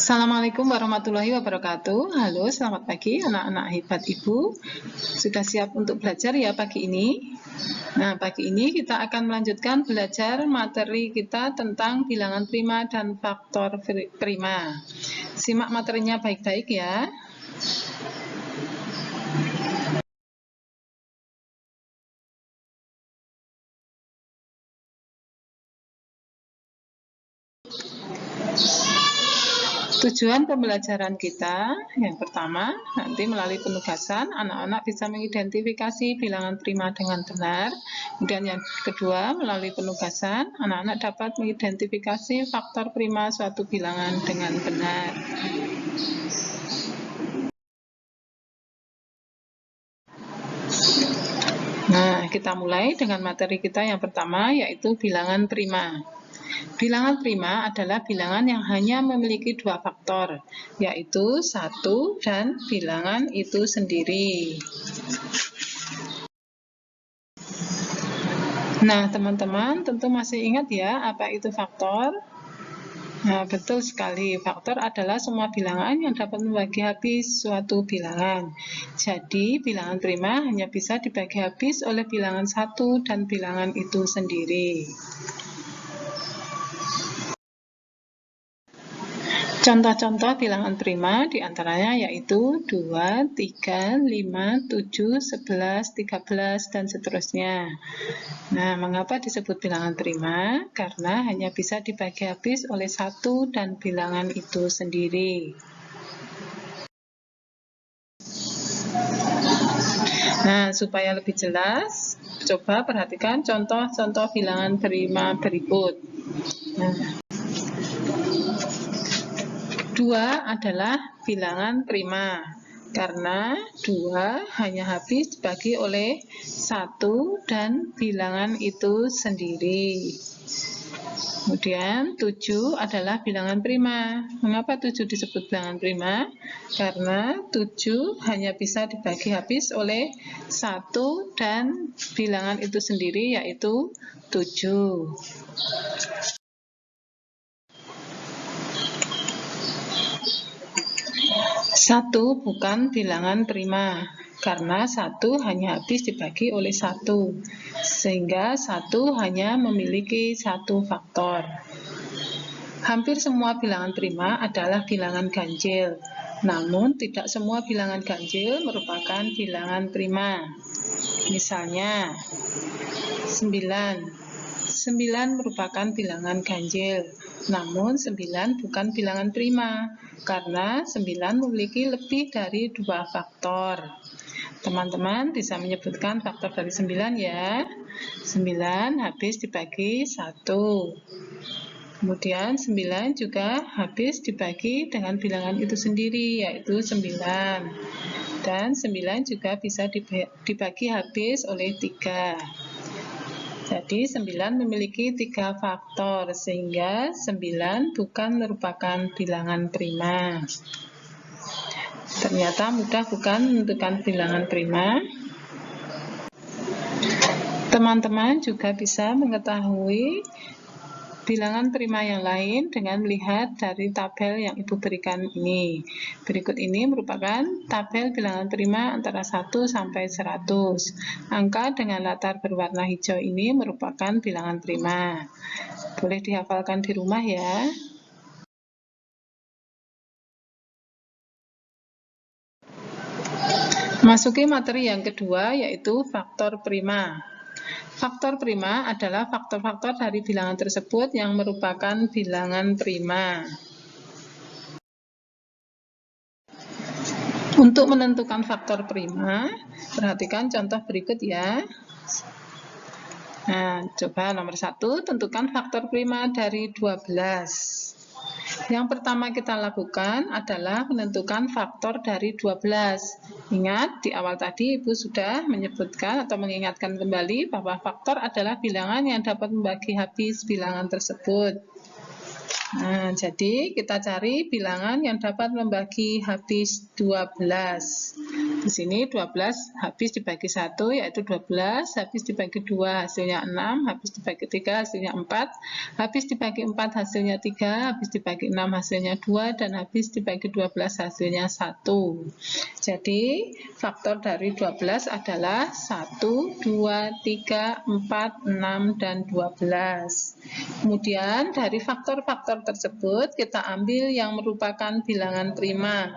Assalamualaikum warahmatullahi wabarakatuh. Halo, selamat pagi anak-anak hebat Ibu. Sudah siap untuk belajar ya pagi ini? Nah, pagi ini kita akan melanjutkan belajar materi kita tentang bilangan prima dan faktor prima. Simak materinya baik-baik ya. Tujuan pembelajaran kita yang pertama, nanti melalui penugasan, anak-anak bisa mengidentifikasi bilangan prima dengan benar. Kemudian yang kedua, melalui penugasan, anak-anak dapat mengidentifikasi faktor prima suatu bilangan dengan benar. Nah, kita mulai dengan materi kita yang pertama, yaitu bilangan prima. Bilangan prima adalah bilangan yang hanya memiliki dua faktor, yaitu 1 dan bilangan itu sendiri. Nah, teman-teman tentu masih ingat ya apa itu faktor? Nah, betul sekali. Faktor adalah semua bilangan yang dapat membagi habis suatu bilangan. Jadi, bilangan prima hanya bisa dibagi habis oleh bilangan 1 dan bilangan itu sendiri. Contoh-contoh bilangan prima diantaranya yaitu 2, 3, 5, 7, 11, 13, dan seterusnya. Nah, mengapa disebut bilangan prima? Karena hanya bisa dibagi habis oleh 1 dan bilangan itu sendiri. Nah, supaya lebih jelas, coba perhatikan contoh-contoh bilangan prima berikut. Nah, 2 adalah bilangan prima karena 2 hanya habis dibagi oleh 1 dan bilangan itu sendiri. Kemudian 7 adalah bilangan prima. Mengapa 7 disebut bilangan prima? Karena 7 hanya bisa dibagi habis oleh 1 dan bilangan itu sendiri, yaitu 7. 1 bukan bilangan prima, karena 1 hanya habis dibagi oleh 1, sehingga 1 hanya memiliki 1 faktor. Hampir semua bilangan prima adalah bilangan ganjil, namun tidak semua bilangan ganjil merupakan bilangan prima. Misalnya, 9. 9 merupakan bilangan ganjil, namun 9 bukan bilangan prima, karena 9 memiliki lebih dari 2 faktor. Teman-teman bisa menyebutkan faktor dari 9 ya. 9 habis dibagi 1. Kemudian 9 juga habis dibagi dengan bilangan itu sendiri, yaitu 9. Dan 9 juga bisa dibagi habis oleh 3. Jadi 9 memiliki 3 faktor, sehingga 9 bukan merupakan bilangan prima. Ternyata mudah bukan menentukan bilangan prima? Teman-teman juga bisa mengetahui bilangan prima yang lain dengan melihat dari tabel yang Ibu berikan ini. Berikut ini merupakan tabel bilangan prima antara 1 sampai 100. Angka dengan latar berwarna hijau ini merupakan bilangan prima. Boleh dihafalkan di rumah ya. Masuki materi yang kedua, yaitu faktor prima. Faktor prima adalah faktor-faktor dari bilangan tersebut yang merupakan bilangan prima. Untuk menentukan faktor prima, perhatikan contoh berikut ya. Nah, coba nomor 1, tentukan faktor prima dari 12. Yang pertama kita lakukan adalah menentukan faktor dari 12. Ingat, di awal tadi Ibu sudah menyebutkan atau mengingatkan kembali bahwa faktor adalah bilangan yang dapat membagi habis bilangan tersebut. Nah, jadi kita cari bilangan yang dapat membagi habis 12. Di sini 12 habis dibagi 1 yaitu 12, habis dibagi 2 hasilnya 6, habis dibagi 3 hasilnya 4, habis dibagi 4 hasilnya 3, habis dibagi 6 hasilnya 2, dan habis dibagi 12 hasilnya 1. Jadi faktor dari 12 adalah 1, 2, 3, 4, 6, dan 12. Kemudian dari faktor-faktor tersebut kita ambil yang merupakan bilangan prima.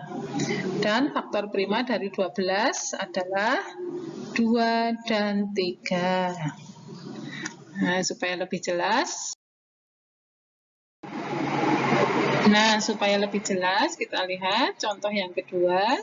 Dan faktor prima dari 12 adalah 2 dan 3. Nah, supaya lebih jelas. Kita lihat contoh yang kedua.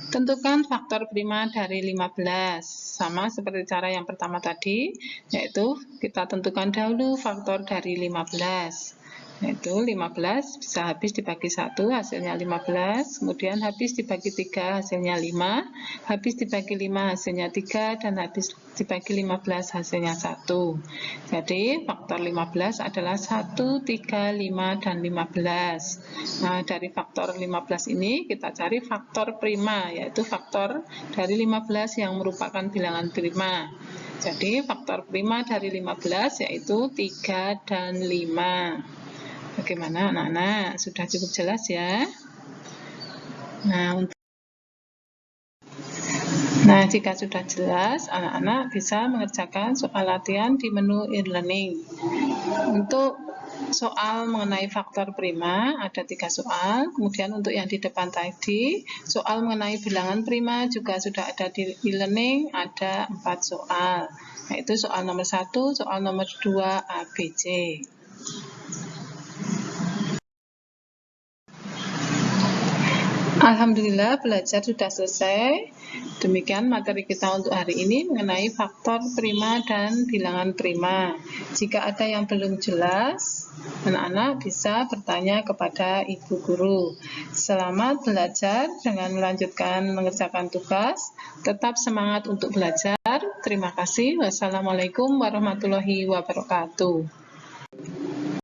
Tentukan faktor prima dari 15. Sama seperti cara yang pertama tadi, yaitu kita tentukan dahulu faktor dari 15. Yaitu 15 bisa habis dibagi 1 hasilnya 15, kemudian habis dibagi 3 hasilnya 5, habis dibagi 5 hasilnya 3, dan habis dibagi 15 hasilnya 1. Jadi faktor 15 adalah 1, 3, 5, dan 15. Nah, dari faktor 15 ini kita cari faktor prima, yaitu faktor dari 15 yang merupakan bilangan prima. Jadi faktor prima dari 15 yaitu 3 dan 5. Bagaimana anak-anak? Sudah cukup jelas ya? Nah, jika sudah jelas, anak-anak bisa mengerjakan soal latihan di menu e-learning. Untuk soal mengenai faktor prima ada 3 soal, kemudian untuk yang di depan tadi, soal mengenai bilangan prima juga sudah ada di e-learning, ada 4 soal, yaitu soal nomor 1, soal nomor 2, A, B, C. Alhamdulillah belajar sudah selesai. Demikian materi kita untuk hari ini mengenai faktor prima dan bilangan prima. Jika ada yang belum jelas, anak-anak bisa bertanya kepada ibu guru. Selamat belajar dengan melanjutkan mengerjakan tugas. Tetap semangat untuk belajar. Terima kasih. Wassalamualaikum warahmatullahi wabarakatuh.